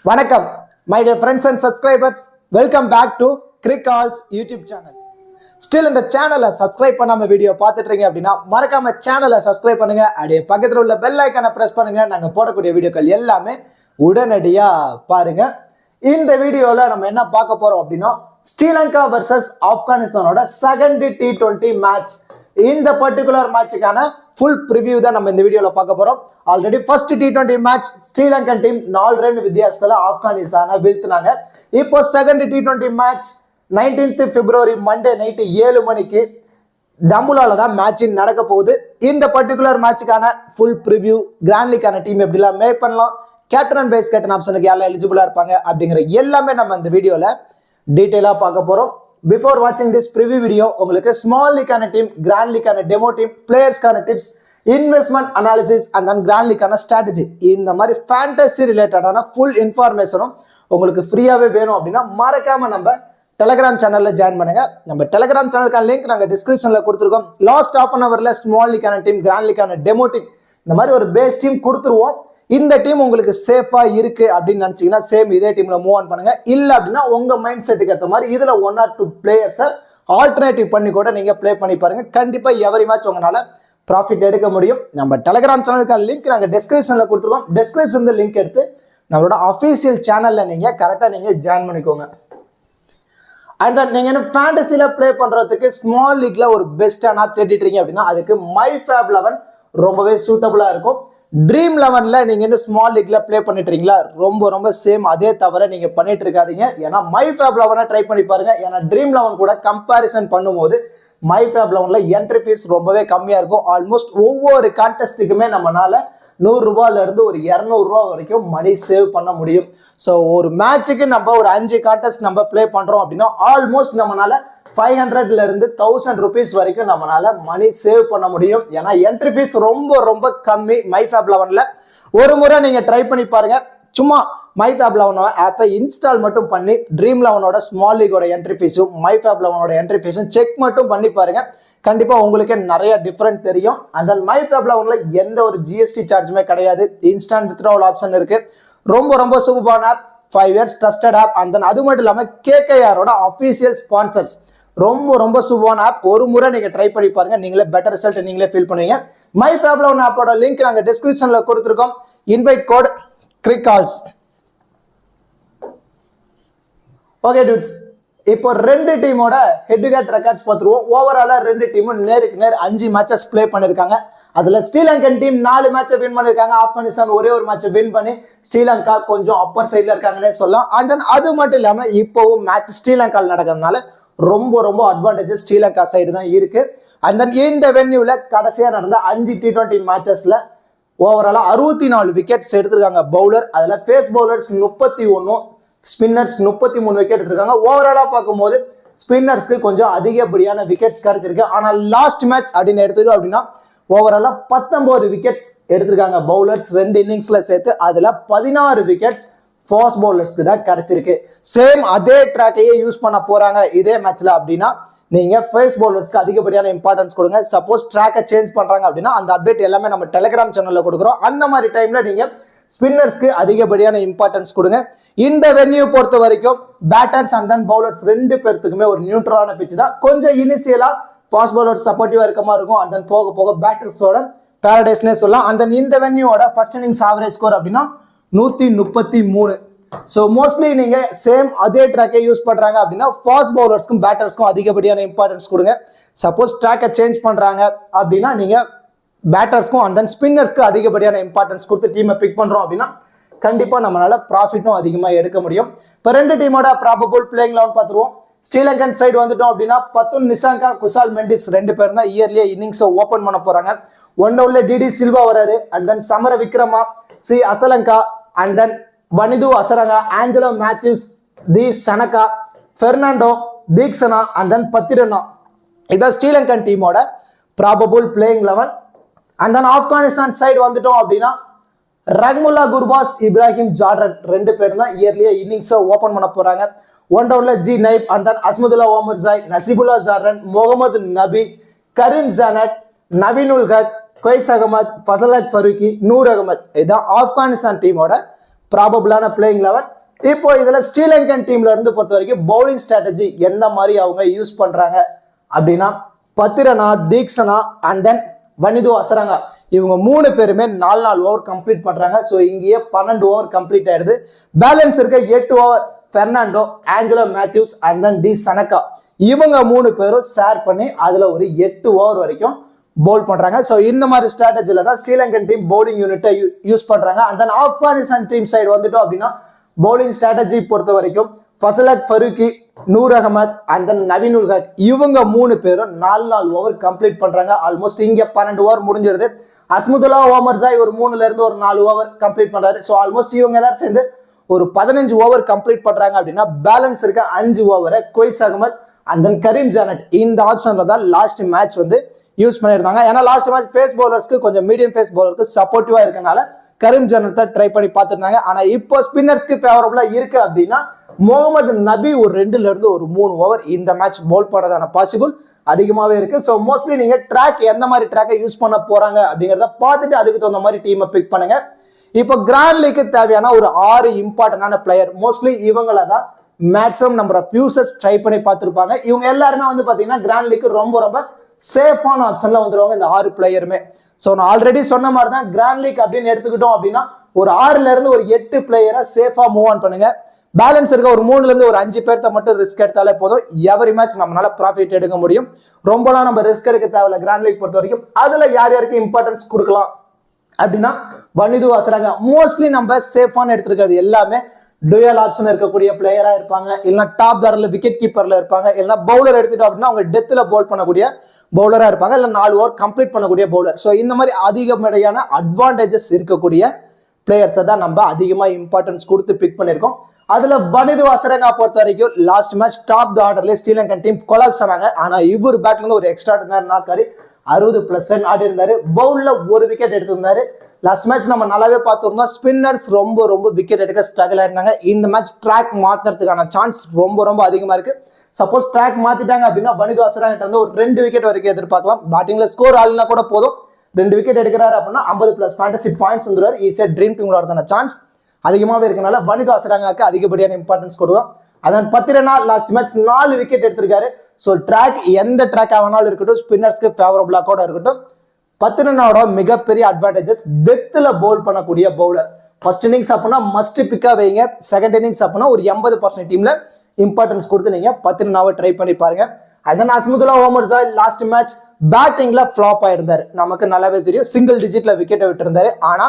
வணக்கம் my dear friends and subscribers, welcome back to Crickall's YouTube channel. Still இந்த சேனலை subscribe பண்ணாம video பார்த்துட்டு இருக்கீங்க அப்படின்னா மறக்காம சேனலை சப்ஸ்கிரைப் பண்ணுங்க. அப்படியே பக்கத்தில் உள்ள பெல் ஐக்கானை பிரஸ் பண்ணுங்க. நாங்க போடக்கூடிய வீடியோக்கள் எல்லாமே உடனடியா பாருங்க. இந்த வீடியோல நம்ம என்ன பார்க்க போறோம் அப்படின்னா ஸ்ரீலங்கா vs ஆப்கானிஸ்தானோட செகண்ட் T20 மேட்ச். இந்த பர்டிகுலர் மேட்சுக்கான ஃபுல் ப்ரிவியூ தான் நம்ம இந்த வீடியோல பார்க்க போறோம். Already first T20 match Sri Lankan team 4 run வித்தியாசத்துல ஆப்கானிஸ்தானை வீழ்த்தினாங்க. இப்போ second T20 match 19th February Monday night 7 மணிக்கு டம்புலால தான் மேட்ச் நடக்க போகுது. இந்த பர்டிகுலர் மேட்சுக்கான ஃபுல் ப்ரிவியூ, கிராண்ட் லீக்கான டீம் எப்படிலாம் மேக் பண்ணலாம், கேப்டன் அண்ட் வைஸ் கேப்டன் ஆப்ஷனுக்கு யாரெல்லாம் எலிஜிபிளா இருப்பாங்க அப்படிங்கிற எல்லாமே நம்ம இந்த வீடியோல டீடைலா பார்க்க போறோம். பிஃபோர் வாட்சிங் திஸ் ப்ரிவியூ வீடியோ உங்களுக்கு ஸ்மால் லீக்கான டீம், கிராண்ட் லீக்கான டெமோ டீம், பிளேயர்ஸ்க்கான tips, investment analysis and then grand லீக்கான ஸ்ட்ராட்டஜி, இந்த மாதிரி ஃபேண்டசி ரிலேட்டடான ஃபுல் இன்ஃபர்மேஷனும் உங்களுக்கு ஃப்ரீயாவே வேணும் அப்படின்னா மறக்காம நம்ம டெலிகிராம் சேனல்ல ஜாயின் பண்ணுங்க. நம்ம டெலிகிராம் சேனலுக்கான லிங்க் நாங்கள் டிஸ்கிரிப்ஷன்ல கொடுத்துருக்கோம். லாஸ்ட் ஹாஃப் அன் அவர்ல ஸ்மால் லீக்கான டீம், கிராண்ட் லீக்கான டெமோ டீம், இந்த மாதிரி ஒரு பேஸ் டீம் கொடுத்துருவோம். இந்த டீம் உங்களுக்கு சேஃபா இருக்கு அப்படின்னு நினைச்சீங்கன்னா சேம் இதே டீம்ல மூவ் ஆன் பண்ணுங்க. இல்ல அப்படின்னா உங்க மைண்ட் செட்டுக்கு ஏற்ற மாதிரி இதுல 1 or 2 பிளேயர்ஸை ஆல்டர்னேட்டிவ் பண்ணி கூட நீங்க பிளே பண்ணி பாருங்க. கண்டிப்பா எவரி மேட்ச் உங்களால ப்ராஃபிட் எடுக்க முடியும். நம்ம டெலிகிராம் சேனலுக்கான லிங்க் நாங்கள் டிஸ்கிரிப்ஷன்ல கொடுத்துருக்கோம். டிஸ்கிரிப்ஷன்ல லிங்க் எடுத்து நம்மளோட அஃபீஷியல் சேனல்ல நீங்க கரெக்டா நீங்க ஜாயின் பண்ணிக்கோங்க. அண்ட் தென் நீங்க என்ன ஃபேண்டசில பிளே பண்றதுக்கு ஸ்மால் லீக்ல ஒரு பெஸ்டானா தேடிட்டு இருக்கீங்க அப்படின்னா அதுக்கு MyFab11 ரொம்பவே சூட்டபிளா இருக்கும். ட்ரீம் 11ல நீங்க இன்னும் ஸ்மால் லீக்ல பிளே பண்ணிட்டு இருக்கீங்களா, ரொம்ப சேம் அதே தவிர நீங்க பண்ணிட்டு இருக்காதீங்க. ஏன்னா MyFab11 ட்ரை பண்ணி பாருங்க. ஏன்னா ட்ரீம் 11 கூட கம்பேரிசன் பண்ணும்போது MyFab11ல என்ட்ரி ஃபீஸ் ரொம்பவே கம்மியா இருக்கும். ஆல்மோஸ்ட் ஒவ்வொரு கான்டெஸ்ட்டுக்குமே நம்மளால 100 ரூபாயில இருந்து ஒரு 200 ரூபாய் வரைக்கும் மணி சேவ் பண்ண முடியும். ஸோ ஒரு மேட்சுக்கு நம்ம ஒரு 5 கான்டெஸ்ட் நம்ம பிளே பண்றோம் அப்படின்னா ஆல்மோஸ்ட் நம்மளால 500ல இருந்து 1000 ருபீஸ் வரைக்கும் நம்மளால மணி சேவ் பண்ண முடியும். ஏன்னா என்ட்ரி ஃபீஸ் ரொம்ப கம்மி MyFab11ல. ஒரு முறை நீங்க ட்ரை பண்ணி பாருங்க. சும்மா MyFab11 ஆப்பை இன்ஸ்டால் மட்டும் பண்ணி ட்ரீம் 11ஓட ஸ்மால் லீகோட என்ட்ரி ஃபீஸும் MyFab11ஓட என்ட்ரி ஃபீஸும் செக் மட்டும் பண்ணி பாருங்க. கண்டிப்பா உங்களுக்கு நிறைய டிஃபரெண்ட் தெரியும். அண்ட் தென் MyFab11ல எந்த ஒரு ஜிஎஸ்டி சார்ஜுமே கிடையாது. இன்ஸ்டன்ட் வித்ட்ராவல் ஆப்ஷன் இருக்கு. ரொம்ப சூப்பரான app, 5 years trusted app. And then அது மட்டும் இல்லாம KKRோட அஃபீஷியல் ஸ்பான்சர்ஸ். ரொம்ப சூப்பரான ஆப். ஒரு முறை நீங்க ட்ரை பண்ணி பாருங்க. நீங்களே பெட்டர் ரிசல்ட் நீங்களே ஃபீல் பண்ணுவீங்க. MyFab11 ஆப்போட லிங்க் நாங்க டிஸ்கிரிப்ஷன்ல கொடுத்துருக்கோம். Invite code Crickall's. Okay dudes, இப்போ 2 டீமோட ஹெட் டு ஹெட் ரெக்கார்ட்ஸ் பார்த்துருவோம். ஓவராலா 2 டீமும் நேருக்கு நேர் 5 மேட்சஸ் பிளே பண்ணிருக்காங்க. அதுல ஸ்ரீலங்கன் டீம் 4 மேட்சை வின் பண்ணிருக்காங்க. ஆப்கானிஸ்தான் ஒரே ஒரு மேட்சை வின் பண்ணி ஸ்ரீலங்கா கொஞ்சம் அப்பர் சைட்ல இருக்காங்கன்னே சொல்லலாம். அண்ட் தென் அது மட்டும் இல்லாம இப்போவும் மேட்ச் ஸ்ரீலங்கால நடக்கிறதுனால ரொம்ப அட்வான்டேஜஸ் ஸ்ரீலங்கா சைடு தான் இருக்கு. அண்ட் தென் இந்த வென்யூல கடைசியா நடந்த 5 T20 மேட்சஸ்ல ஓவராலா 64 விக்கெட்ஸ் எடுத்திருக்காங்க பவுலர். அதுல பேஸ் பவுலர்ஸ் 31, ஸ்பின்னர்ஸ் 33 விக்கெட் எடுத்திருக்காங்க. ஓவராலா பார்க்கும்போது ஸ்பின்னர்ஸ்க்கு கொஞ்சம் அதிகப்படியான விக்கெட்ஸ் கிடைச்சிருக்கு. ஆனால் லாஸ்ட் மேட்ச் அப்படின்னு எடுத்துக்கிட்டோம் அப்படின்னா ஓவராலா 19 விக்கெட்ஸ் எடுத்திருக்காங்க பவுலர்ஸ் 2 இன்னிங்ஸ்ல சேர்த்து. அதுல 16 விக்கெட்ஸ் ஃபாஸ்ட் பவுலர்ஸ்க்கு தான் கிடைச்சிருக்கு. சேம் அதே ட்ராக்கையே யூஸ் பண்ண போறாங்க இதே மேட்ச்ல அப்படின்னா நீங்க ஃபேஸ் பவுலர்ஸ்க்கு அதிகப்படியான இம்பார்ட்டன்ஸ் கொடுங்க. சப்போஸ் ட்ராக்கை சேஞ்ச் பண்றாங்க அப்படின்னா அந்த அப்டேட் எல்லாமே நம்ம டெலிகிராம் சேனல்ல கொடுக்குறோம். அந்த மாதிரி டைம்ல நீங்க ஸ்பின்னர்ஸ்க்கு அதிகப்படியான இம்பார்ட்டன்ஸ் கொடுங்க. இந்த வென்யூ பொறுத்த வரைக்கும் பேட்டர்ஸ் அண்ட் தென் பவுலர்ஸ் 2 பேர்த்துக்குமே ஒரு நியூட்ரலான பிட்ச் தான். கொஞ்சம் இனிஷியலா ஃபாஸ்ட் பவுலர்ஸ் சப்போர்ட்டிவா இருக்க மாதிரி இருக்கும். அண்ட் தென் போக பேட்டர்ஸோட பாரடைஸ்னே சொல்லலாம். அண்ட் தென் இந்த வென்யூவோட ஃபர்ஸ்ட் இன்னிங்ஸ் ஆவரேஜ் ஸ்கோர் அப்படின்னா 133. ஸோ மோஸ்ட்லி நீங்க சேம் அதே ட்ராக்கை யூஸ் பண்றாங்க அப்படின்னா ஃபாஸ்ட் பவுலர்ஸ்க்கும் பேட்டர்ஸ்க்கும் அதிகப்படியான இம்பார்ட்டன்ஸ் கொடுங்க. சப்போஸ் ட்ராக்கை சேஞ்ச் பண்றாங்க அப்படின்னா நீங்க பேட்டர்ஸ்க்கும் அண்ட் தென் ஸ்பின்னர்ஸ்க்கு அதிகப்படியான இம்பார்ட்டன்ஸ் கொடுத்து டீமை பிக் பண்றோம் அப்படின்னா கண்டிப்பா நம்மளால ப்ராஃபிட்டும் அதிகமாக எடுக்க முடியும். இப்போ 2 டீமோட ப்ராபபிள் பிளேயிங் 11 பார்த்துருவோம். ஸ்ரீலங்கன் சைடு வந்துட்டோம் அப்படின்னா பத்துன் நிசாங்கா, குசால் மெண்டிஸ் 2 பேரும் தான் இயர்லியே இன்னிங்ஸை ஓபன் பண்ண போறாங்க. 1 டவுன்ல டிடி சில்வா வராரு. And then Samarawickrama, C Asalanka, and then Wanindu Hasaranga, Angelo Mathews, D Shanaka, Fernando, Theekshana and then Pathirana. இதான் ஸ்ரீலங்கன் டீமோட probable playing 11. And then Afghanistan side வந்துட்டோம் அப்படின்னா ரஹ்முல்லா குர்பாஸ், இப்ராஹிம் ஜார்டன் 2 பேரும் தான் இயர்லியே இன்னிங்ஸை ஓபன் பண்ண போறாங்க. 1 டவுன்ல G Naib, and then Azmatullah Omarzai, Najibullah Zadran, Mohammad Nabi, Karim Janat, Naveenul Haq, Qais Ahmad, Fazalhaq Farooqi, Noor Ahmad. இதுதான் ஆப்கானிஸ்தான் டீமோட ப்ராபபிளான பிளேயிங் லெவன். இப்போ இதுல ஸ்ரீலங்கன் டீம்ல இருந்து பொறுத்த வரைக்கும் பவுலிங் ஸ்ட்ராட்டஜி எந்த மாதிரி அவங்க யூஸ் பண்றாங்க அப்படின்னா பத்திரனா, தீக்ஷனா அண்ட் தென் வனிது அசரங்கா இவங்க 3 பேருமே 4 ஓவர் கம்ப்ளீட் பண்றாங்க. ஸோ இங்கேயே 12 ஓவர் கம்ப்ளீட் ஆயிடுது. பேலன்ஸ் இருக்க 8 over Fernando, Angelo Mathews and then D Shanaka இவங்க 3 பேரும் ஷேர் பண்ணி அதுல ஒரு 8 ஓவர் வரைக்கும் பவுல் பண்றாங்க. ஸோ இந்த மாதிரி ஸ்ட்ராட்டஜில தான் ஸ்ரீலங்கன் டீம் பவுலிங் யூனிட்டை யூஸ் பண்றாங்க. And then Afghanistan team side வந்துட்டோம் அப்படின்னா பவுலிங் ஸ்ட்ராட்டஜி பொறுத்த வரைக்கும் ஃபசலத் ஃபருக்கி, நூர் அகமத் அண்ட் தென் நவீன் உல் ஹக் இவங்க 3 பேரும் 4 ஓவர் கம்ப்ளீட் பண்றாங்க. ஆல்மோஸ்ட் இங்க 12 ஓவர் முடிஞ்சிருது. அஸ்முதுல்லா ஓமர்ஸாய் ஒரு 3ல இருந்து ஒரு 4 ஓவர் கம்ப்ளீட் பண்றாரு. ஸோ ஆல்மோஸ்ட் இவங்க எல்லாரும் சேர்ந்து ஒரு 15 ஓவர் கம்ப்ளீட் பண்றாங்க அப்படின்னா பேலன்ஸ் இருக்க 5 ஓவரை கொய்ஸ் அகமத் அண்ட் தென் கரீம் ஜானட் இந்த ஆப்ஷன்ல தான் லாஸ்ட் மேட்ச் வந்து யூஸ் பண்ணியிருந்தாங்க. ஏன்னா லாஸ்ட் மேட்ச் பேஸ் பவுலர்ஸ்க்கு கொஞ்சம் மீடியம் பேஸ் பவுலருக்கு சப்போர்ட்டிவா இருக்கனால கரீம் ஜானட் தான் ட்ரை பண்ணி பார்த்துருந்தாங்க. ஆனா இப்போ ஸ்பின்னர்ஸ்க்கு ஃபேவரபிளா இருக்கு அப்படின்னா முகமது நபி ஒரு 2ல இருந்து ஒரு 3 ஓவர் இந்த மேட்ச் பவுல் பண்றதான பாசிபிள் அதிகமாகவே இருக்கு. ஸோ மோஸ்ட்லி நீங்க ட்ராக் எந்த மாதிரி ட்ராக்கை யூஸ் பண்ண போறாங்க அப்படிங்கிறத பார்த்துட்டு அதுக்கு தகுந்த மாதிரி டீமை பிக் பண்ணுங்க. இப்போ கிராண்ட் லீக்கு தேவையான ஒரு 6 இம்பார்ட்டன்டான பிளேயர் மோஸ்ட்லி இவங்கள தான் maximum number of users try பண்ணி பார்த்துருப்பாங்க. இவங்க எல்லாருமே வந்து பாத்தீங்கன்னா கிராண்ட் லீக்கு ரொம்ப சேஃபான ஆப்ஷன்ல வந்துருவாங்க இந்த 6 பிளேயருமே. ஸோ நான் ஆல்ரெடி சொன்ன மாதிரி தான் கிராண்ட் லீக் அப்படின்னு எடுத்துக்கிட்டோம் அப்படின்னா ஒரு 6ல இருந்து ஒரு 8 பிளேயரை சேஃபா மூவ் ஆன் பண்ணுங்க. பேலன்ஸ் இருக்க ஒரு 3ல இருந்து ஒரு 5 பேர்த்த மட்டும் ரிஸ்க் எடுத்தாலே போதும். எவரி மேட்ச் நம்மளால ப்ராஃபிட் எடுக்க முடியும். ரொம்பலாம் நம்ம ரிஸ்க் எடுக்க தேவையில்ல கிராண்ட் லீக் பொறுத்த வரைக்கும். அதுல யார் யாருக்கு இம்பார்ட்டன்ஸ் கொடுக்கலாம் அப்படின்னா வனிது அசரங்கா மோஸ்ட்லி நம்ம சேஃபான எடுத்திருக்கிறது எல்லாமே டுயல் ஆப்ஷன் இருக்கக்கூடிய பிளேயரா இருப்பாங்க, இல்லைன்னா டாப் தாரில் விக்கெட் கீப்பர்ல இருப்பாங்க, இல்லைன்னா பவுலர் எடுத்துட்டோம் அப்படின்னா அவங்க டெத்தில் பவுல் பண்ணக்கூடிய பவுலரா இருப்பாங்க, இல்லை 4 ஓவர் கம்ப்ளீட் பண்ணக்கூடிய பவுலர். ஸோ இந்த மாதிரி அதிகப்படியான அட்வான்டேஜஸ் இருக்கக்கூடிய பிளேயர்ஸை தான் நம்ம அதிகமாக இம்பார்ட்டன்ஸ் கொடுத்து பிக் பண்ணியிருக்கோம். அதுல வனிது அசரங்கா பொறுத்த வரைக்கும் லாஸ்ட் மேட்ச் டாப் ஆர்டர்ல ஸ்ரீலங்கன் டீம் கொலாப்ஸ் ஆனாங்க. ஆனா இவர் பேட்ல இருந்து ஒரு எக்ஸ்ட்ரா நாக்காரு 60+ ரன் ஆடி இருந்தாரு. பவுல்ல ஒரு விக்கெட் எடுத்திருந்தாரு. லாஸ்ட் மேட்ச் நம்ம நல்லாவே பார்த்துருந்தோம். ஸ்பின்னர்ஸ் ரொம்ப விக்கெட் எடுக்க ஸ்ட்ரகிள் ஆயிருந்தாங்க. இந்த மேட்ச் ட்ராக் மாத்துறதுக்கான சான்ஸ் ரொம்ப அதிகமா இருக்கு. சப்போஸ் ட்ராக் மாத்திட்டாங்க அப்படின்னா வனிது அசரங்கா வந்து ஒரு 2 விக்கெட் வரைக்கும் எதிர்பார்க்கலாம். பேட்டிங்ல ஸ்கோர் ஆளுனா கூட போதும். 2 விக்கெட் எடுக்கிறாரு அப்படின்னா 50+ ஃபேண்டசி பாயிண்ட்ஸ் வந்துருவாரு. ஈஸியா ட்ரீம் டீம் விளையாடுறதான சான்ஸ் அதிகமாகவே இருக்கனால வனிது அசரங்காக்கு அதிகப்படியான இம்பார்ட்டன்ஸ் கொடுக்கும். அதான் பத்திரனா லாஸ்ட் மேட்ச் 4 விக்கெட் எடுத்திருக்காரு. ஸோ ட்ராக் எந்த ட்ராக் ஆனாலும் இருக்கட்டும், ஸ்பின்னர்ஸ்க்கு ஃபேவரபிளா கூட இருக்கட்டும். பத்திரனாவோட மிகப்பெரிய அட்வான்டேஜஸ் டெத்தில் பவுல் பண்ணக்கூடிய பவுலர். ஃபர்ஸ்ட் இன்னிங்ஸ் அப்படின்னா மஸ்ட் பிக்கா வைங்க. செகண்ட் இன்னிங்ஸ் அப்படின்னா ஒரு 80% டீம்ல இம்பார்ட்டன்ஸ் கொடுத்து நீங்க பத்திரனாவை ட்ரை பண்ணி பாருங்க. அதான் அஸ்முதுல்லா ஓமர்ஸாய் லாஸ்ட் மேட்ச் பேட்டிங்ல ஃபிளாப் ஆயிருந்தாரு. நமக்கு நல்லாவே தெரியும். சிங்கிள் டிஜிட்ல விக்கெட்டை விட்டு இருந்தாரு. ஆனா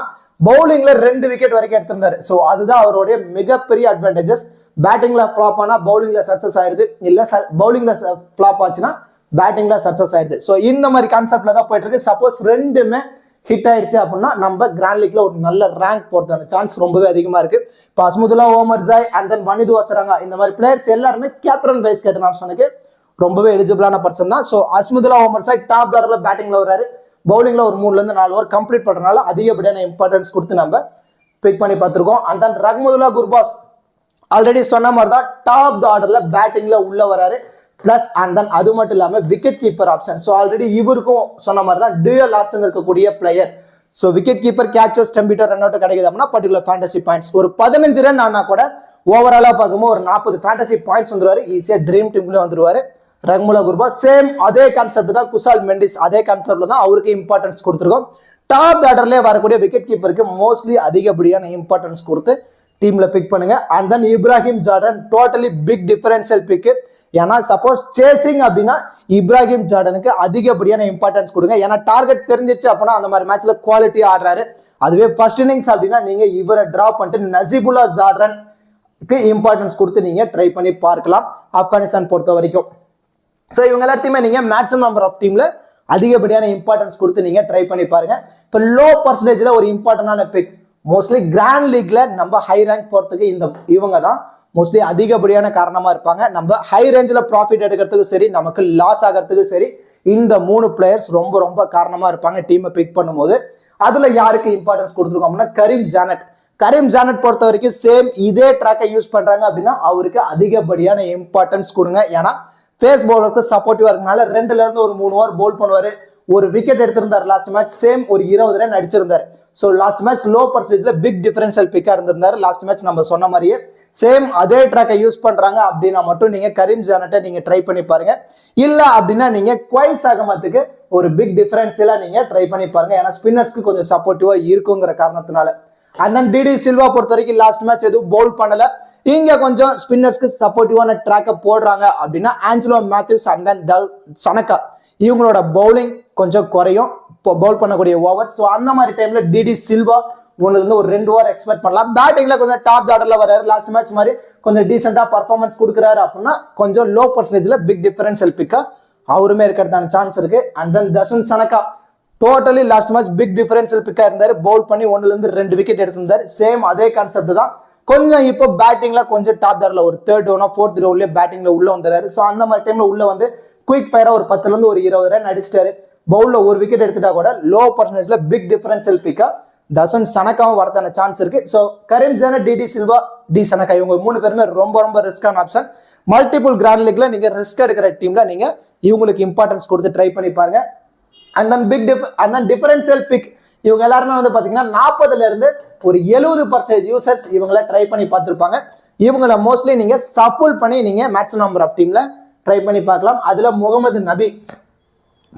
பவுலிங்ல 2 விக்கெட் வரைக்கும் எடுத்திருந்தாரு. ஸோ அதுதான் அவருடைய மிகப்பெரிய அட்வான்டேஜஸ். பேட்டிங்ல ஃபிளாப் ஆனா பவுலிங்ல சக்சஸ் ஆயிடுது, இல்ல பவுலிங்ல ஃபிளாப் ஆச்சுன்னா பேட்டிங்ல சக்சஸ் ஆயிடுது. ஸோ இந்த மாதிரி கான்செப்ட்ல தான் போயிட்டு இருக்கு. சப்போஸ் 2மே ஹிட் ஆயிடுச்சு அப்படின்னா நம்ம கிராண்ட் லீக்ல ஒரு நல்ல ரேங்க் போறதுக்கான சான்ஸ் ரொம்பவே அதிகமா இருக்கு. இப்போ அஸ்முதுல்லா ஓமர்ஸாய் அண்ட் தென் வனிது அசரங்கா இந்த மாதிரி பிளேயர்ஸ் எல்லாருமே கேப்டன் வைஸ் கேப்டன் ஆப்ஷனுக்கு ரொம்பவே எலிஜிபிளான பர்சன் தான். ஸோ அஸ்முதுல்லா ஓமர்ஸாய் டாப் ஆர்டர்ல பேட்டிங்ல வர்றாரு. பவுலிங்ல ஒரு 3ல இருந்து 4 ஓவர் கம்ப்ளீட் பண்றதுனால அதிகப்படியான இம்பார்ட்டன்ஸ் கொடுத்து நம்ம பிக் பண்ணி பார்த்திருக்கோம். And then Rahmatullah Gurbaz already சொன்ன மாதிரி தான் டாப் ஆர்டர்ல பேட்டிங்ல உள்ள வராரு. பிளஸ் அண்ட் தென் அது மட்டும் இல்லாம wicket keeper option. So already இவருக்கும் சொன்ன மாதிரி தான் டியூயல் ஆப்ஷன் இருக்கக்கூடிய பிளேயர். ஸோ விக்கெட் கீப்பர் கேட்சோ ஸ்டம்பிட்டோ ரன் அவுட் கிடைக்குது அப்படின்னா பர்டிகுலர் ஃபேண்டசி பாயிண்ட்ஸ் ஒரு 15 ரன் ஆனா கூட ஓவராலா பார்க்கும்போது ஒரு 40 ஃபேண்டசி பாயிண்ட்ஸ் வந்துருவாரு. ஈஸியா ட்ரீம் டீம்ல வந்துருவாரு. ரஹ்மதுல்லா குர்பாஸ் சேம் அதே கான்செப்ட் தான். குசால் மெண்டிஸ் அதே கான்செப்ட்ல தான் அவருக்கு இம்பார்ட்டன்ஸ் கொடுத்துருக்கோம். டாப் ஆர்டர்ல வரக்கூடிய விக்கெட் கீப்பருக்கு மோஸ்ட்லி அதிகப்படியான இம்பார்ட்டன்ஸ் கொடுத்து டீம்ல பிக் பண்ணுங்க. And then Ibrahim Zadran totally big differential pick. ஏன்னா சப்போஸ் சேசிங் அப்படின்னா இப்ராஹிம் ஜார்டனுக்கு அதிகப்படியான இம்பார்ட்டன்ஸ் கொடுங்க. ஏன்னா டார்கெட் தெரிஞ்சிருச்சு அப்படின்னா அந்த மாதிரி மேட்ச்ல குவாலிட்டி ஆடுறாரு. அதுவே ஃபர்ஸ்ட் இன்னிங்ஸ் அப்படின்னா நீங்க இவரை டிராப் பண்ணிட்டு நசிபுல்லா ஜார்டனுக்கு இம்பார்ட்டன்ஸ் கொடுத்து நீங்க ட்ரை பண்ணி பார்க்கலாம் ஆப்கானிஸ்தான் பொறுத்த வரைக்கும். ஸோ இவங்க எல்லாத்தையுமே நீங்க மேக்ஸிமம் நம்பர் ஆஃப் டீம்ல அதிகப்படியான இம்பார்ட்டன்ஸ் கொடுத்து நீங்க ட்ரை பண்ணி பாருங்க. இப்போ லோ பர்சன்டேஜ்ல ஒரு இம்பார்ட்டன்டான பிக் மோஸ்ட்லி கிராண்ட் லீக்ல நம்ம ஹை ரேங்க் போறதுக்கு இவங்க தான் மோஸ்ட்லி அதிகப்படியான காரணமா இருப்பாங்க. நம்ம ஹை ரேஞ்சில் ப்ராஃபிட் எடுக்கிறதுக்கு சரி, நமக்கு லாஸ் ஆகிறதுக்கு சரி, இந்த 3 பிளேயர்ஸ் ரொம்ப காரணமா இருப்பாங்க டீமை பிக் பண்ணும்போது. அதுல யாருக்கு இம்பார்ட்டன்ஸ் கொடுத்துருக்கோம் அப்படின்னா கரீம் ஜானட் பொறுத்த வரைக்கும் சேம் இதே ட்ராக்கை யூஸ் பண்றாங்க அப்படின்னா அவருக்கு அதிகப்படியான இம்பார்ட்டன்ஸ் கொடுங்க. ஏன்னா ஃபேஸ் பவுலருக்கு சப்போர்ட்டிவா இருக்கனால 2ல இருந்து ஒரு 3 ஓவர் பவுல் பண்ணுவாரு. ஒரு விக்கெட் எடுத்திருந்தார் லாஸ்ட் மேட்ச். சேம் ஒரு 20 ரன் அடிச்சிருந்தார். ஸோ லாஸ்ட் மேட்ச் லோ பர்சன்டேஜ்ல பிக் டிஃபரன்ஷியல் பிக்கா இருந்திருந்தாரு. லாஸ்ட் மேட்ச் நம்ம சொன்ன மாதிரியே சேம் அதே ட்ராக்கை யூஸ் பண்றாங்க அப்படின்னா மட்டும் நீங்க கரீம் ஜானட்டை நீங்க ட்ரை பண்ணி பாருங்க. இல்ல அப்படின்னா நீங்க குவைஸ் அகமத்துக்கு ஒரு பிக் டிஃபரன்ஷியலா நீங்க ட்ரை பண்ணி பாருங்க. ஏன்னா ஸ்பின்னர்ஸ்க்கு கொஞ்சம் சப்போர்ட்டிவா இருக்குங்கிற காரணத்தினால. அண்ட் தென் டிடி சில்வா பொறுத்த வரைக்கும் லாஸ்ட் மேட்ச் எதுவும் பவுல் பண்ணல. இங்க கொஞ்சம் ஸ்பின்னர்ஸ்க்கு சப்போர்ட்டிவான ட்ராக்கை போடுறாங்க அப்படின்னா ஆஞ்சலோ மேத்யூஸ் அண்ட் தென் சனக்கா இவங்களோட பவுலிங் கொஞ்சம் குறையும் பவுல் பண்ணக்கூடிய ஓவர். ஸோ அந்த மாதிரி டைம்ல டிடி சில்வா ஒன்னுல ஒரு 2 ஓவர் எக்ஸ்பெக்ட் பண்ணலாம். பேட்டிங்ல கொஞ்சம் டாப் ஆர்டர்ல வராரு. லாஸ்ட் மேட்ச் மாதிரி கொஞ்சம் டீசெண்டா பர்ஃபார்மன்ஸ் கொடுக்குறாரு அப்படின்னா கொஞ்சம் லோ பர்சன்டேஜ்ல பிக் டிஃபரன்ஷியல் பிக்கா அவருமே இருக்கிறதான சான்ஸ் இருக்கு. And then Dasun Shanaka totally last match pick differential பிக்கா இருந்தாரு. பவுல் பண்ணி 1 விக்கெட் எடுத்திருந்தாரு. சேம் அதே கான்செப்ட் தான். கொஞ்சம் இப்போ பேட்டிங்ல கொஞ்சம் டாப் ஆர்டர்ல ஒரு 3rd ஓவர் 4th ரவுண்ட்லயே பேட்டிங்ல உள்ள வந்துறாரு. ஸோ அந்த மாதிரி டைம்ல உள்ள வந்து குயிக் ஃபயரா ஒரு 10ல ஒரு 20 ரன் அடிச்சிட்டாரு. பவுல்ல ஒரு விக்கெட் எடுத்துட்டா கூட லோ பர்சன்டேஜ்ல பிக் டிஃபரன்ஷியல் பிக்கா தசுன் சனக்காவும் வரதான சான்ஸ் இருக்கு. So Karim Janat, DD Silva, D Shanaka இவங்க 3 பேருமே ரொம்ப ரிஸ்கான ஆப்ஷன். மல்டிபிள் கிராண்ட் லீக்ல நீங்க ரிஸ்க் எடுக்கிற டீம்ல நீங்க இவங்களுக்கு இம்பார்ட்டன்ஸ் கொடுத்து ட்ரை பண்ணி பாருங்க. அண்ட் தென் டிஃபரன்ஷியல் பிக் இவங்க எல்லாருமே வந்து பாத்தீங்கன்னா 40ல இருந்து ஒரு 70% யூசர்ஸ் இவங்கள ட்ரை பண்ணி பார்த்துருப்பாங்க. இவங்களை மோஸ்ட்லி நீங்க சஃபுல் பண்ணி நீங்க மேக்ஸிமம் நம்பர் ஆஃப் டீம்ல ட்ரை பண்ணி பார்க்கலாம். அதுல முகமது நபி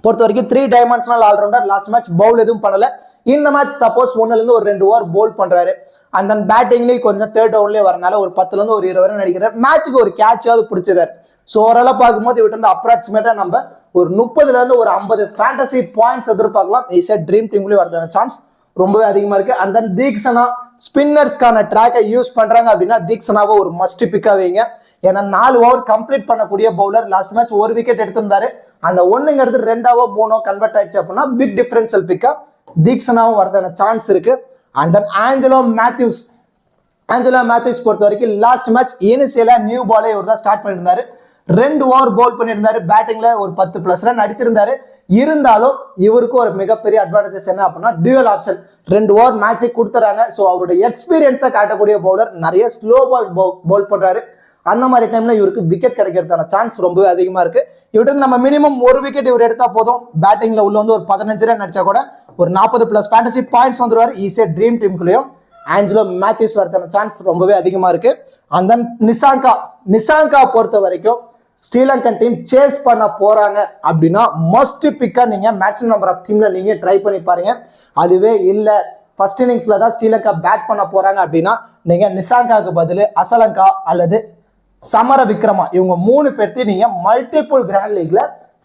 பொறுத்த வரைக்கும் 3 dimensional all rounder. Last match bowl எதுவும் பண்ணல. இந்த மேட்ச் சப்போஸ் 1ல இருந்து ஒரு 2 ஓவர் பவுல் பண்றாரு. அண்ட் தென் பேட்டிங்லயும் கொஞ்சம் 3rd ரவுண்ட்லயே வரனால ஒரு 10ல இருந்து ஒரு 20 ரன் அடிக்கிறார். மேட்சுக்கு ஒரு கேட்சாவது பிடிச்சிடாரு. ஸோ ஓரளவு பார்க்கும்போது இவட்டு வந்து அப்ராக்சிமேட்டா நம்ம ஒரு 30ல இருந்து ஒரு 50 ஃபேண்டசி பாயிண்ட்ஸ் எதிர்பார்க்கலாம். ஈஸியா ட்ரீம் டீம்லயும் வரதான சான்ஸ் ரொம்பவே அதிகமா இருக்கு. அண்ட் தென் தீக்ஷனா ஸ்பின்னர்ஸ்க்கான ட்ராக்கை யூஸ் பண்றாங்க அப்படின்னா தீக்ஷனாவை ஒரு மஸ்ட் பிக்கா வைங்க. ஏன்னா 4 ஓவர் கம்ப்ளீட் பண்ணக்கூடிய பவுலர். லாஸ்ட் மேட்ச் 1 விக்கெட் எடுத்திருந்தாரு. அந்த 1ங்கிறது 2ஆவோ 3ஓ கன்வெர்ட் ஆயிடுச்சு அப்படின்னா பிக் டிஃபரன்ஷியல் பிக்கா தீக்ஷனாவும் வரதான சான்ஸ் இருக்கு. அண்ட் தென் ஆஞ்சலோ மேத்யூஸ் பொறுத்த வரைக்கும் லாஸ்ட் மேட்ச் இனிஷியலா நியூ பாலே இவர் தான் ஸ்டார்ட் பண்ணியிருந்தாரு. 2 ஓவர் பவுல் பண்ணியிருந்தாரு. பேட்டிங்ல ஒரு 10+ ரன் அடிச்சிருந்தாரு. இருந்தாலும் இவருக்கு ஒரு மிகப்பெரிய அட்வான்டேஜஸ் என்ன அப்படின்னா டியூவல் ஆப்ஷன் 2 ஓவர் மேட்சை கொடுத்துறாங்க. ஸோ அவருடைய எக்ஸ்பீரியன்ஸை காட்டக்கூடிய பவுலர். நிறைய ஸ்லோ பால் பவுல் பண்றாரு. அந்த மாதிரி டைம்ல இவருக்கு விக்கெட் கிடைக்கிறதுக்கான சான்ஸ் ரொம்பவே அதிகமா இருக்கு. இவருக்கு நம்ம மினிமம் 1 விக்கெட் இவர் எடுத்தா போதும். பேட்டிங்ல உள்ள வந்து ஒரு 15 ரன் அடிச்சா கூட ஒரு 40+ ஃபேண்டசி பாயிண்ட்ஸ் வந்துருவாரு. ஈஸியா ட்ரீம் டீமுக்குள்ளேயும் ஆஞ்சலோ மேத்யூஸ் வரதுக்கான சான்ஸ் ரொம்பவே அதிகமா இருக்கு. அண்ட் தென் நிசாங்கா பொறுத்த வரைக்கும் ஸ்ரீலங்கன் டீம் சேஸ் பண்ண போறாங்க அப்படின்னா மஸ்ட் பிக்கா நீங்க மேக்ஸிமம் நம்பர் ஆஃப் டீம்ல நீங்க ட்ரை பண்ணி பாருங்க. அதுவே இல்ல ஃபர்ஸ்ட் இன்னிங்ஸ்ல தான் ஸ்ரீலங்கா பேட் பண்ண போறாங்க அப்படின்னா நீங்க நிசாங்காக்கு பதில் அசலங்கா அல்லது சமர விக்ரமா இவங்க 3 பேர்த்தையும் நீங்க மல்டிபிள் கிராண்ட் லீக்ல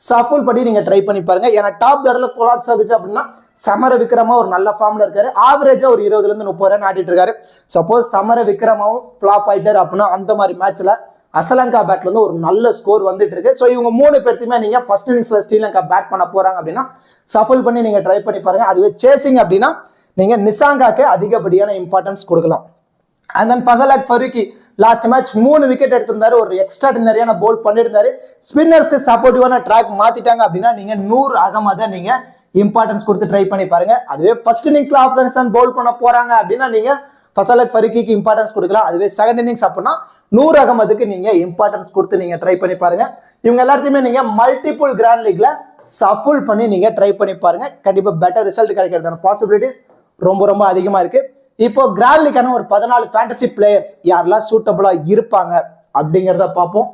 சஃபுல் பண்ணி நீங்க ட்ரை பண்ணி பாருங்க. ஏன்னா டாப் ஆர்டர்ல கொலாப்ஸ் ஆகுச்சு அப்படின்னா சமர விக்ரமா ஒரு நல்ல ஃபார்ம்ல இருக்காரு. ஆவரேஜா ஒரு 20ல இருந்து 30 ரன் ஆடிட்டு இருக்காரு. சப்போஸ் சமர விக்ரமாவும் ஃபிளாப் ஆயிட்டாரு அப்படின்னா அந்த மாதிரி மேட்ச்ல அசலங்கா பேட்ல இருந்து ஒரு நல்ல ஸ்கோர் வந்துட்டு இருக்கு. ஸோ இவங்க 3 பேர்த்தையுமே நீங்க ஃபர்ஸ்ட் இன்னிங்ஸ்ல ஸ்ரீலங்கா பேட் பண்ண போறாங்க அப்படின்னா சஃபுல் பண்ணி நீங்க ட்ரை பண்ணி பாருங்க. அதுவே சேசிங் அப்படின்னா நீங்க நிசாங்காக்கு அதிகப்படியான இம்பார்ட்டன்ஸ் கொடுக்கலாம். And then Fazal Farooqi last match 3 wicket எடுத்திருந்தாரு. ஒரு எக்ஸ்ட்ராடினரியான பவுல் பண்ணியிருந்தாரு. ஸ்பின்னர்ஸ்க்கு சப்போர்ட்டிவான ட்ராக் மாத்திட்டாங்க அப்படின்னா நீங்க நூர் அகமதை நீங்க இம்பார்ட்டன்ஸ் கொடுத்து ட்ரை பண்ணி பாருங்க. அதுவே ஃபர்ஸ்ட் இன்னிங்ஸ்ல ஆப்கானிஸ்தான் பவுல் பண்ண போறாங்க அப்படின்னா நீங்க ஃபசல் ஃபரூக்கிக்கு இம்பார்ட்டன்ஸ் கொடுக்கலாம். அதுவே செகண்ட் இன்னிங்ஸ் அப்படின்னா நூர் அகமதுக்கு நீங்க இம்பார்ட்டன்ஸ் கொடுத்து நீங்க ட்ரை பண்ணி பாருங்க. இவங்க எல்லாத்தையுமே நீங்க மல்டிபிள் கிராண்ட் லீக்ல சஃபுல் பண்ணி நீங்க ட்ரை பண்ணி பாருங்க. கண்டிப்பா பெட்டர் ரிசல்ட் கிடைக்கிறதான பாசிபிலிட்டிஸ் ரொம்ப அதிகமா இருக்கு. இப்போ கிராண்ட் லீக்கான ஒரு 14 ஃபேண்டசி பிளேயர்ஸ் யாரெல்லாம் சூட்டபிளா இருப்பாங்க அப்படிங்கிறத பார்ப்போம்.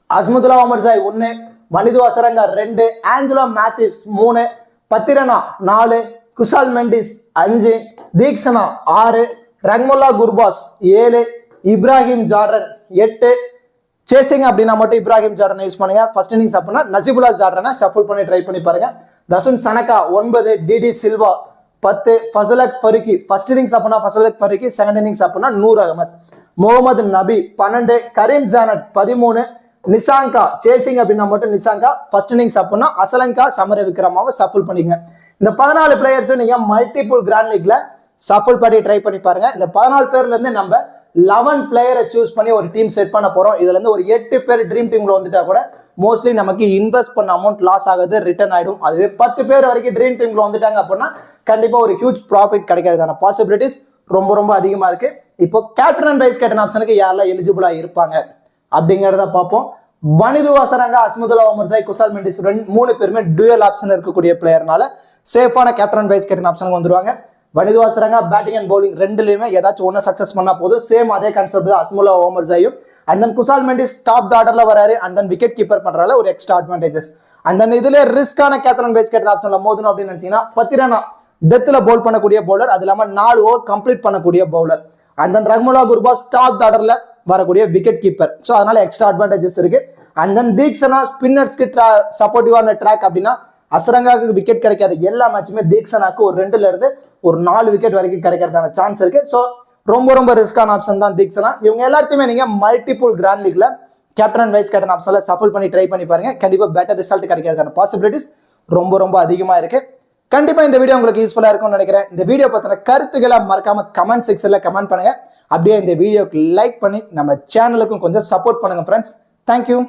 அஸ்மதுல்லா ஒமர்சாய் 1, வனிது அசரங்கா 2, ஆஞ்சலோ மேத்யூஸ் 3, பத்திரனா 4, குஷால் மெண்டிஸ் 5, தீக்ஷனா 6, ரங்முல்லா குர்பாஸ் 7, இப்ராஹிம் ஜார்டன் 8. சேசிங் அப்படின்னா மட்டும் இப்ராஹிம் ஜார்டன் யூஸ் பண்ணுங்க. ஃபர்ஸ்ட் இன்னிங்ஸ் அப்படின்னா நசிபுல்லா ஜார்டனை சஃபுல் பண்ணி ட்ரை பண்ணி பாருங்க. Dasun Shanaka 9, DD Silva 10, Fazal Farooqi first innings அப்படின்னா ஃபசல் ஃபரூக்கி, செகண்ட் இன்னிங்ஸ் அப்படின்னா நூர் அகமது, முகமது நபி 12, கரீம் ஜானட் 13, நிசாங்கா சேசிங் அப்படின்னா மட்டும் நிசாங்கா, ஃபர்ஸ்ட் இன்னிங்ஸ் அப்படின்னா அசலங்கா சமர விக்ரமாவை சஃபுல் பண்ணிக்கங்க. இந்த 14 பிளேயர்ஸ் நீங்க மல்டிபிள் கிராண்ட் லீக்ல சஃபுல் பண்ணி ட்ரை பண்ணி பாருங்க. இந்த 14 பேர்ல இருந்து நம்ம 11 பிளேயரை சூஸ் பண்ணி ஒரு டீம் செட் பண்ண போறோம். இதுல இருந்து ஒரு 8 பேர் ட்ரீம் டீம்ல வந்துட்டா கூட மோஸ்ட்லி நமக்கு இன்வெஸ்ட் பண்ண அமௌண்ட் லாஸ் ஆகுது, ரிட்டர்ன் ஆயிடும். அதுவே 10 பேர் வரைக்கும் ட்ரீம் டீம்ல வந்துட்டாங்க அப்படின்னா கண்டிப்பா ஒரு ஹியூஜ் ப்ராஃபிட் கிடைக்கிறதுக்கான பாசிபிலிட்டிஸ் ரொம்ப அதிகமா இருக்கு. இப்போ கேப்டன் அண்ட் வைஸ் கேப்டன் ஆப்ஷனுக்கு யாரெல்லாம் எலிஜிபிளா இருப்பாங்க அப்படிங்கிறத பார்ப்போம். வனிது வாசரங்க, அஸ்மதுல்லா ஒமர்சாய், குசால் மெண்டிஸ் 3 பேருமே டூயல் ஆப்ஷன் இருக்கக்கூடிய பிளேயர்னால சேஃபான கேப்டன் அண்ட் வைஸ் கேப்டன் ஆப்ஷனுக்கு வந்துருவாங்க. Wanindu Hasaranga batting and bowling ரெண்டுலயுமே ஏதாச்சும் ஒன்று சக்சஸ் பண்ணா போதும். சேம் அதே கான்செப்ட் தான் அஸ்முல்லா ஓமர்சாயும். And then Kusal Mendis top the ஆர்டர்ல வராரு. அண்ட் தென் விக்கெட் கீப்பர் பண்றால ஒரு எக்ஸ்ட்ரா அட்வான்டேஜஸ். அண்ட் தென் இதுல ரிஸ்கான கேப்டன் அண்ட் வைஸ் கேப்டன் ஆப்ஷன்ல மோதணும் அப்படின்னு நினைச்சீங்கன்னா பத்திரனா டெத்ல பவுல் பண்ணக்கூடிய பவுலர், அது இல்லாம 4 ஓவர் கம்ப்ளீட் பண்ணக்கூடிய bowler. And then Rahmanullah Gurbaz top the ஆர்டர்ல வரக்கூடிய விக்கெட் கீப்பர். ஸோ அதனால எக்ஸ்ட்ரா அட்வான்டேஜஸ் இருக்கு. அண்ட் தென் தீக்ஷனா ஸ்பின்னர்ஸ்க்கு சப்போர்ட்டிவான ட்ராக் அப்படின்னா அசரங்காவுக்கு விக்கெட் கிடைக்காது எல்லா மேட்சுமே தீக்ஷனாக்கு ஒரு 2ல இருந்து ஒரு 4 விக்கெட் வரைக்கும் கிடைக்கிறதுக்கான சான்ஸ் இருக்கு. ஸோ ரொம்ப ரிஸ்கான ஆப்ஷன் தான் தீக்ஷனா. இவங்க எல்லாத்தையுமே நீங்க மல்டிபிள் கிராண்ட் லீக்ல கேப்டன் அண்ட் வைஸ் கேப்டன் ஆப்ஷன்ல சஃபல் பண்ணி ட்ரை பண்ணி பாருங்க. கண்டிப்பா பெட்டர் ரிசல்ட் கிடைக்கிறதுக்கான பாசிபிலிட்டிஸ் ரொம்ப அதிகமா இருக்கு. கண்டிப்பா இந்த வீடியோ உங்களுக்கு யூஸ்ஃபுல்லா இருக்கும்னு நினைக்கிறேன். இந்த வீடியோ பத்தின கருத்துக்களை மறக்காம கமெண்ட் செக்ஷன்ல கமெண்ட் பண்ணுங்க. அப்படியே இந்த வீடியோக்கு லைக் பண்ணி நம்ம சேனலுக்கும் கொஞ்சம் சப்போர்ட் பண்ணுங்க ஃப்ரெண்ட்ஸ். தேங்க்யூ.